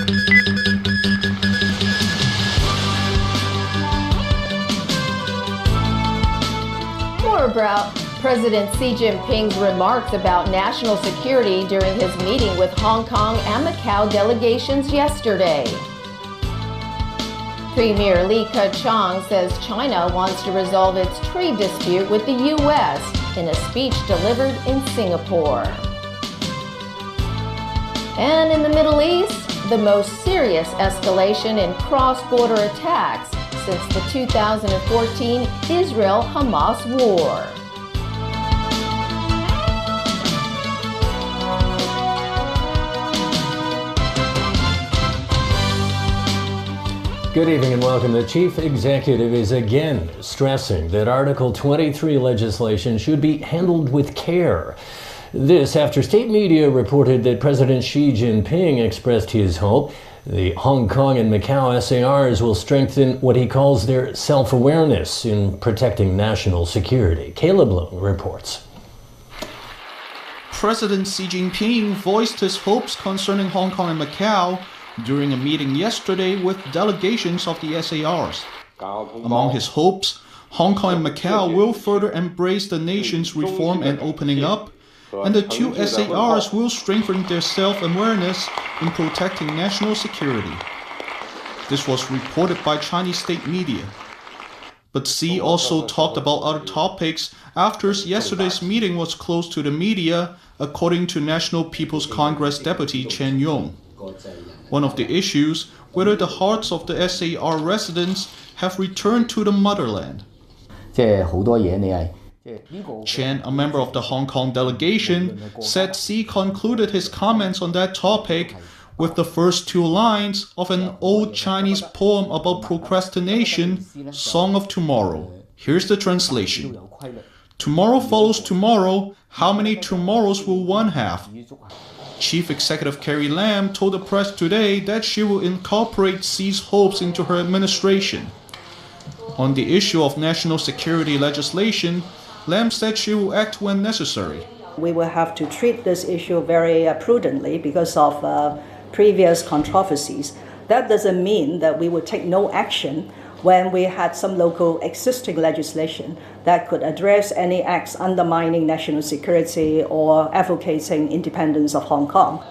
More about President Xi Jinping's remarks about national security during his meeting with Hong Kong and Macau delegations yesterday. Premier Li Keqiang says China wants to resolve its trade dispute with the U.S. in a speech delivered in Singapore. And in the Middle East, the most serious escalation in cross-border attacks since the 2014 Israel-Hamas war. Good evening and welcome. The chief executive is again stressing that Article 23 legislation should be handled with care. This after state media reported that President Xi Jinping expressed his hope the Hong Kong and Macau SARs will strengthen what he calls their self-awareness in protecting national security. Caleb Loon reports. President Xi Jinping voiced his hopes concerning Hong Kong and Macau during a meeting yesterday with delegations of the SARs. Among his hopes, Hong Kong and Macau will further embrace the nation's reform and opening up, and the two SARs will strengthen their self-awareness in protecting national security. This was reported by Chinese state media. But Xi also talked about other topics after yesterday's meeting was closed to the media, according to National People's Congress Deputy Chen Yong. One of the issues, whether the hearts of the SAR residents have returned to the motherland. Chen, a member of the Hong Kong delegation, said Xi concluded his comments on that topic with the first two lines of an old Chinese poem about procrastination, Song of Tomorrow. Here's the translation. Tomorrow follows tomorrow. How many tomorrows will one have? Chief Executive Carrie Lam told the press today that she will incorporate Xi's hopes into her administration. On the issue of national security legislation, Lam said she will act when necessary. We will have to treat this issue very prudently because of previous controversies. That doesn't mean that we will take no action when we had some local existing legislation that could address any acts undermining national security or advocating independence of Hong Kong.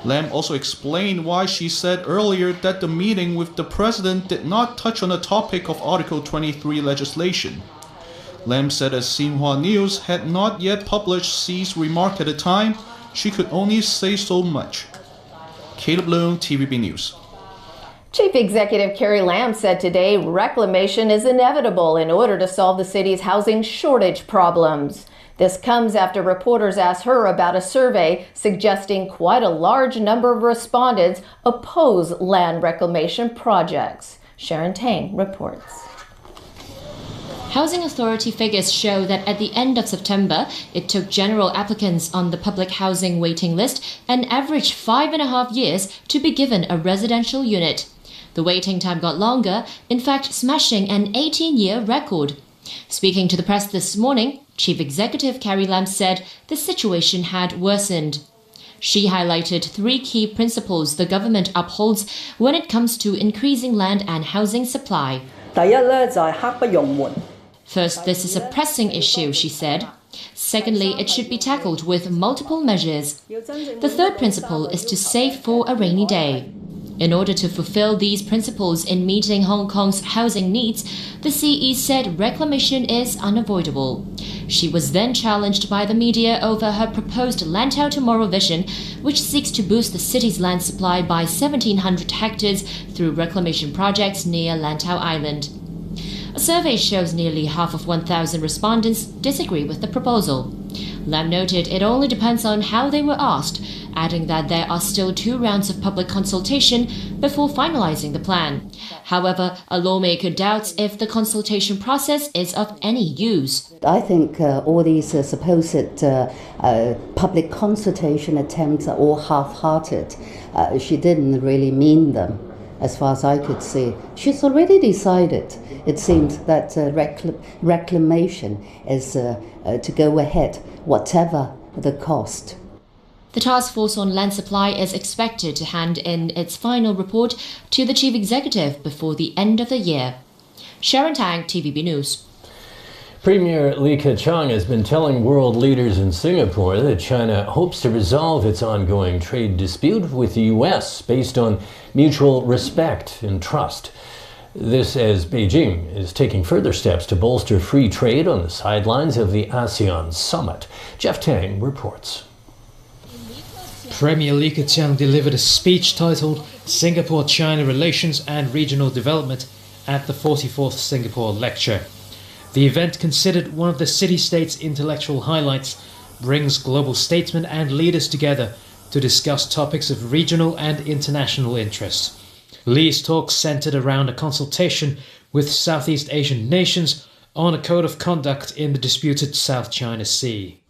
Lam also explained why she said earlier that the meeting with the president did not touch on the topic of Article 23 legislation. Lam said as Xinhua News had not yet published Xi's remark at the time, she could only say so much. Caleb Loon, TVB News. Chief Executive Carrie Lam said today reclamation is inevitable in order to solve the city's housing shortage problems. This comes after reporters asked her about a survey suggesting quite a large number of respondents oppose land reclamation projects. Sharon Tang reports. Housing Authority figures show that at the end of September, it took general applicants on the public housing waiting list an average 5.5 years to be given a residential unit. The waiting time got longer, in fact smashing an 18-year record. Speaking to the press this morning, Chief Executive Carrie Lam said the situation had worsened. She highlighted 3 key principles the government upholds when it comes to increasing land and housing supply. First, this is a pressing issue, she said. Secondly, it should be tackled with multiple measures. The third principle is to save for a rainy day. In order to fulfill these principles in meeting Hong Kong's housing needs, the CE said reclamation is unavoidable. She was then challenged by the media over her proposed Lantau Tomorrow vision, which seeks to boost the city's land supply by 1,700 hectares through reclamation projects near Lantau Island. A survey shows nearly half of 1,000 respondents disagree with the proposal. Lam noted it only depends on how they were asked, adding that there are still 2 rounds of public consultation before finalizing the plan. However, a lawmaker doubts if the consultation process is of any use. I think all these supposed public consultation attempts are all half-hearted. She didn't really mean them, as far as I could see. She's already decided. It seems that reclamation is to go ahead, whatever the cost. The task force on land supply is expected to hand in its final report to the chief executive before the end of the year. Sharon Tang, TVB News. Premier Li Keqiang has been telling world leaders in Singapore that China hopes to resolve its ongoing trade dispute with the U.S. based on mutual respect and trust. This as Beijing is taking further steps to bolster free trade on the sidelines of the ASEAN summit. Jeff Tang reports. Premier Li Keqiang delivered a speech titled Singapore-China Relations and Regional Development at the 44th Singapore Lecture. The event, considered one of the city-state's intellectual highlights, brings global statesmen and leaders together to discuss topics of regional and international interest. Li's talk centered around a consultation with Southeast Asian nations on a code of conduct in the disputed South China Sea.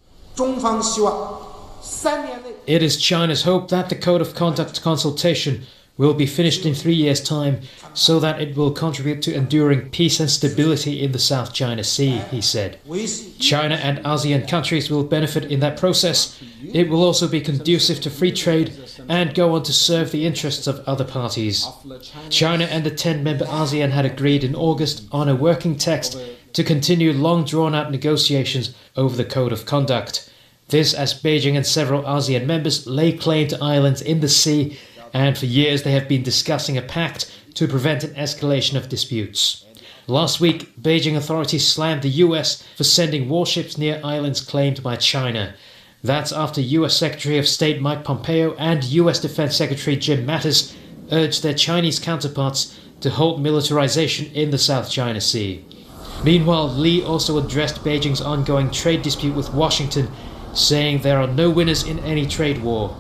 It is China's hope that the code of conduct consultation will be finished in 3 years' time so that it will contribute to enduring peace and stability in the South China Sea, he said. China and ASEAN countries will benefit in that process. It will also be conducive to free trade and go on to serve the interests of other parties. China and the 10-member ASEAN had agreed in August on a working text to continue long drawn-out negotiations over the code of conduct. This as Beijing and several ASEAN members lay claim to islands in the sea, and for years they have been discussing a pact to prevent an escalation of disputes. Last week, Beijing authorities slammed the US for sending warships near islands claimed by China. That's after US Secretary of State Mike Pompeo and US Defense Secretary Jim Mattis urged their Chinese counterparts to halt militarization in the South China Sea. Meanwhile, Li also addressed Beijing's ongoing trade dispute with Washington, saying there are no winners in any trade war.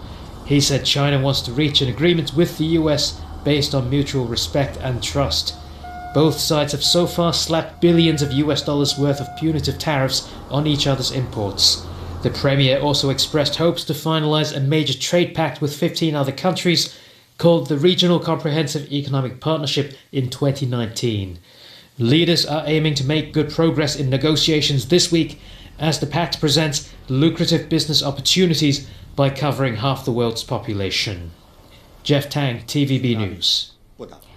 He said China wants to reach an agreement with the US based on mutual respect and trust. Both sides have so far slapped billions of US dollars worth of punitive tariffs on each other's imports. The Premier also expressed hopes to finalize a major trade pact with 15 other countries called the Regional Comprehensive Economic Partnership in 2019. Leaders are aiming to make good progress in negotiations this week as the pact presents lucrative business opportunities by covering half the world's population. Jeff Tang, TVB News.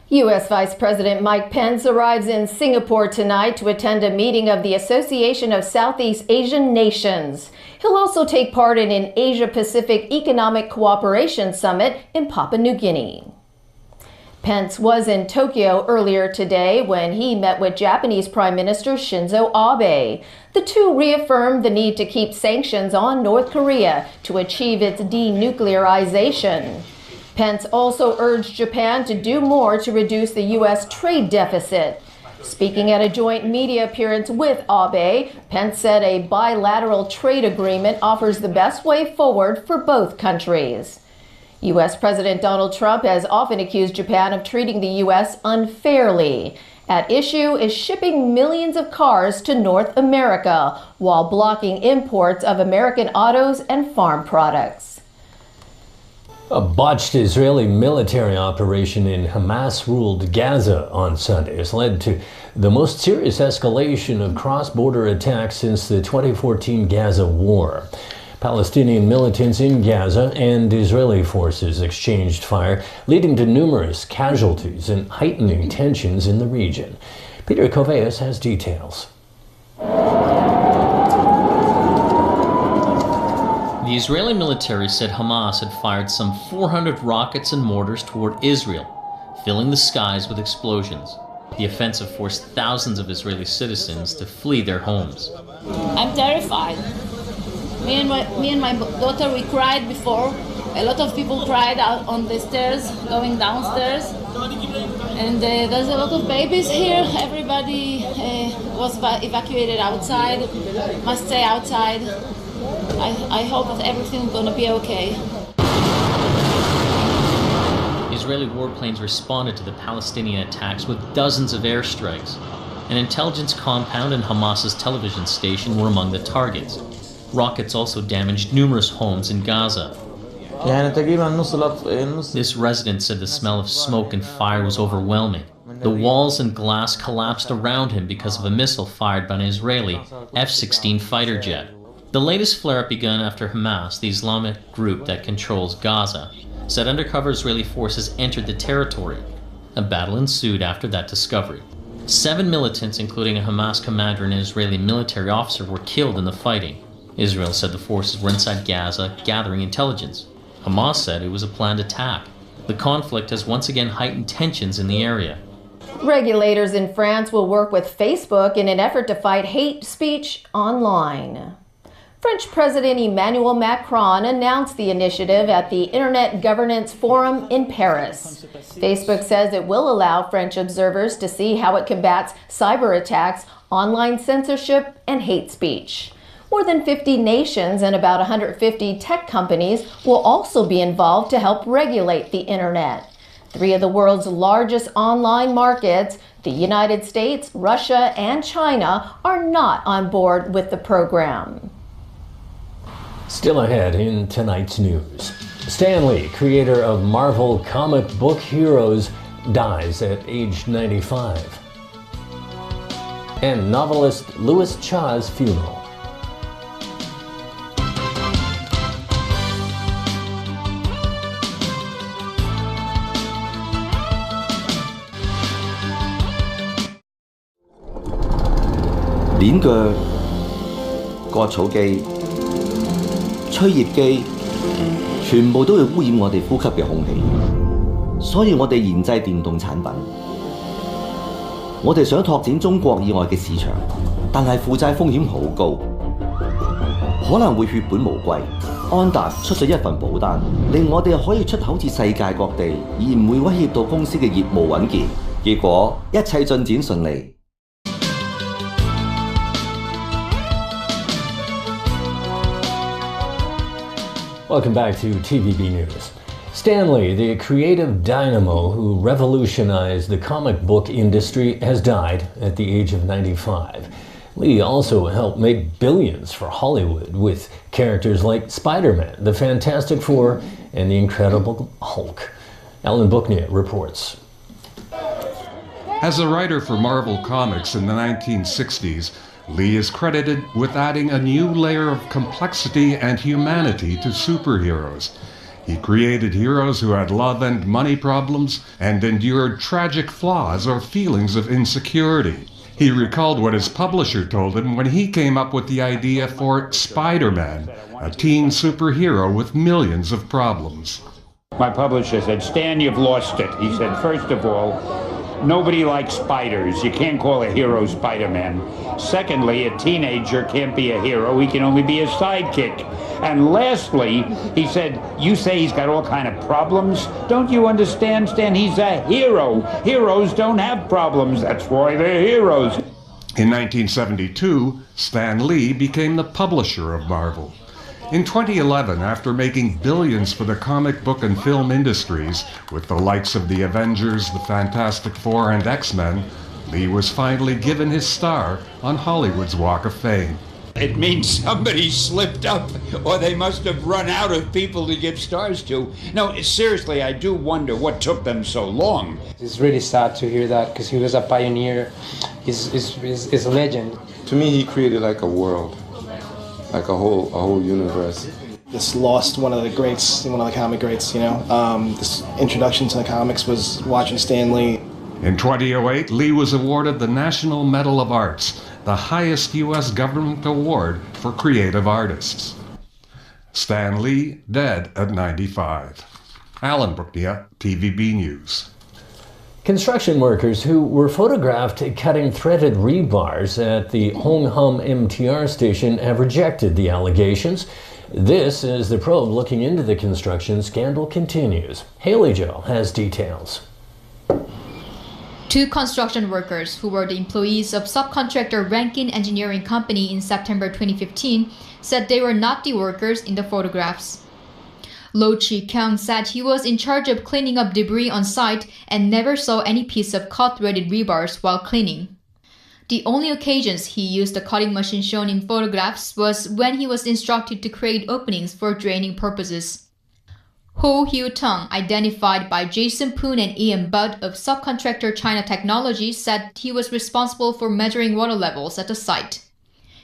U.S. Vice President Mike Pence arrives in Singapore tonight to attend a meeting of the Association of Southeast Asian Nations. He'll also take part in an Asia-Pacific Economic Cooperation Summit in Papua New Guinea. Pence was in Tokyo earlier today when he met with Japanese Prime Minister Shinzo Abe. The two reaffirmed the need to keep sanctions on North Korea to achieve its denuclearization. Pence also urged Japan to do more to reduce the U.S. trade deficit. Speaking at a joint media appearance with Abe, Pence said a bilateral trade agreement offers the best way forward for both countries. U.S. President Donald Trump has often accused Japan of treating the U.S. unfairly. At issue is shipping millions of cars to North America while blocking imports of American autos and farm products. A botched Israeli military operation in Hamas-ruled Gaza on Sunday has led to the most serious escalation of cross-border attacks since the 2014 Gaza war. Palestinian militants in Gaza and Israeli forces exchanged fire, leading to numerous casualties and heightening tensions in the region. Peter Koveas has details. The Israeli military said Hamas had fired some 400 rockets and mortars toward Israel, filling the skies with explosions. The offensive forced thousands of Israeli citizens to flee their homes. I'm terrified. Me and my daughter, we cried before. A lot of people cried out on the stairs, going downstairs. And there's a lot of babies here. Everybody was evacuated outside, must stay outside. I hope that everything's going to be okay. Israeli warplanes responded to the Palestinian attacks with dozens of airstrikes. An intelligence compound and Hamas's television station were among the targets. Rockets also damaged numerous homes in Gaza. This resident said the smell of smoke and fire was overwhelming. The walls and glass collapsed around him because of a missile fired by an Israeli F-16 fighter jet. The latest flare-up began after Hamas, the Islamic group that controls Gaza, said undercover Israeli forces entered the territory. A battle ensued after that discovery. 7 militants, including a Hamas commander and an Israeli military officer, were killed in the fighting. Israel said the forces were inside Gaza gathering intelligence. Hamas said it was a planned attack. The conflict has once again heightened tensions in the area. Regulators in France will work with Facebook in an effort to fight hate speech online. French President Emmanuel Macron announced the initiative at the Internet Governance Forum in Paris. Facebook says it will allow French observers to see how it combats cyber attacks, online censorship, and hate speech. More than 50 nations and about 150 tech companies will also be involved to help regulate the Internet. 3 of the world's largest online markets, the United States, Russia, and China, are not on board with the program. Still ahead in tonight's news. Stan Lee, creator of Marvel comic book heroes, dies at age 95. And novelist Louis Cha's funeral.鏈鋸、割草機、吹葉機，全部都會污染我哋呼吸嘅空氣，所以我哋研製電動產品。我哋想拓展中國以外嘅市場，但係負債風險好高，可能會血本無歸。安達出咗一份保單，令我哋可以出口至世界各地，而唔會威脅到公司嘅業務穩健。結果一切進展順利。Welcome back to TVB News. Stan Lee, the creative dynamo who revolutionized the comic book industry, has died at the age of 95. Lee also helped make billions for Hollywood with characters like Spider-Man, the Fantastic Four, and the Incredible Hulk. Alan Booknet reports. As a writer for Marvel Comics in the 1960s, Lee is credited with adding a new layer of complexity and humanity to superheroes. He created heroes who had love and money problems and endured tragic flaws or feelings of insecurity. He recalled what his publisher told him when he came up with the idea for Spider-Man, a teen superhero with millions of problems. My publisher said, "Stan, you've lost it." He said, "First of all, nobody likes spiders. You can't call a hero Spider-Man. Secondly, a teenager can't be a hero. He can only be a sidekick. And lastly," he said, "you say he's got all kind of problems. Don't you understand, Stan? He's a hero. Heroes don't have problems. That's why they're heroes." In 1972, Stan Lee became the publisher of Marvel. In 2011, after making billions for the comic book and film industries, with the likes of the Avengers, the Fantastic Four, and X-Men, Lee was finally given his star on Hollywood's Walk of Fame. It means somebody slipped up, or they must have run out of people to give stars to. No, seriously, I do wonder what took them so long. It's really sad to hear that, because he was a pioneer. He's a legend. To me, he created like a world. Like a whole universe. This lost one of the greats, one of the comic greats, you know. This introduction to the comics was watching Stan Lee. In 2008, Lee was awarded the National Medal of Arts, the highest U.S. government award for creative artists. Stan Lee, dead at 95. Alan Booknet, TVB News. Construction workers who were photographed cutting threaded rebars at the Hong Hom MTR station have rejected the allegations. This as the probe looking into the construction scandal continues. Haley Joe has details. 2 construction workers who were the employees of subcontractor Rankin Engineering Company in September 2015 said they were not the workers in the photographs. Lo Chi-kyung said he was in charge of cleaning up debris on site and never saw any piece of cut-threaded rebars while cleaning. The only occasions he used the cutting machine shown in photographs was when he was instructed to create openings for draining purposes. Ho Hyu-tung, identified by Jason Poon and Ian Budd of subcontractor China Technology, said he was responsible for measuring water levels at the site.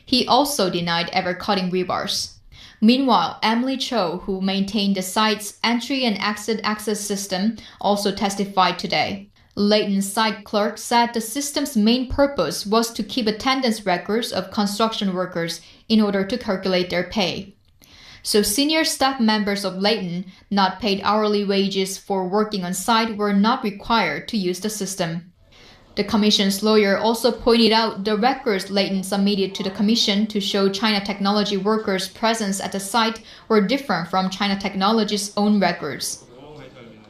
He also denied ever cutting rebars. Meanwhile, Emily Cho, who maintained the site's entry and exit access system, also testified today. Leighton's site clerk said the system's main purpose was to keep attendance records of construction workers in order to calculate their pay. So senior staff members of Leighton, not paid hourly wages for working on site, were not required to use the system. The commission's lawyer also pointed out the records Leighton submitted to the commission to show China Technology workers' presence at the site were different from China Technology's own records.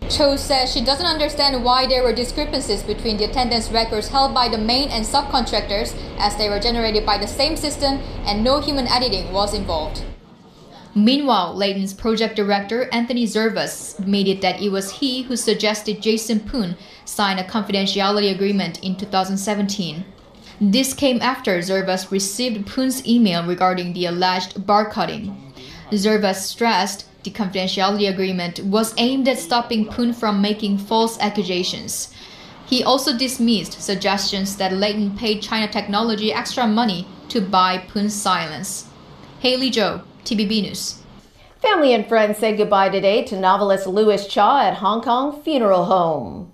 Cho says she doesn't understand why there were discrepancies between the attendance records held by the main and subcontractors, as they were generated by the same system and no human editing was involved. Meanwhile, Leighton's project director, Anthony Zervas, admitted that it was he who suggested Jason Poon sign a confidentiality agreement in 2017. This came after Zervas received Poon's email regarding the alleged bar cutting. Zervas stressed the confidentiality agreement was aimed at stopping Poon from making false accusations. He also dismissed suggestions that Leighton paid China Technology extra money to buy Poon's silence. Haley Zhou, TVB News. Family and friends said goodbye today to novelist Louis Cha at Hong Kong Funeral Home.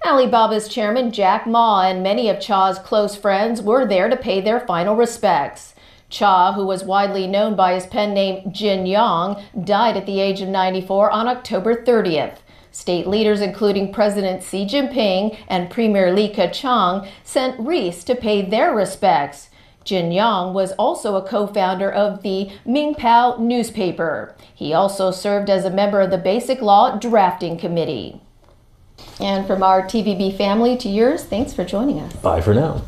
Alibaba's chairman Jack Ma and many of Cha's close friends were there to pay their final respects. Cha, who was widely known by his pen name Jin Yong, died at the age of 94 on October 30th. State leaders, including President Xi Jinping and Premier Li Keqiang, sent wreaths to pay their respects. Jin Yong was also a co-founder of the Mingpao newspaper. He also served as a member of the Basic Law Drafting Committee. And from our TVB family to yours, thanks for joining us. Bye for now.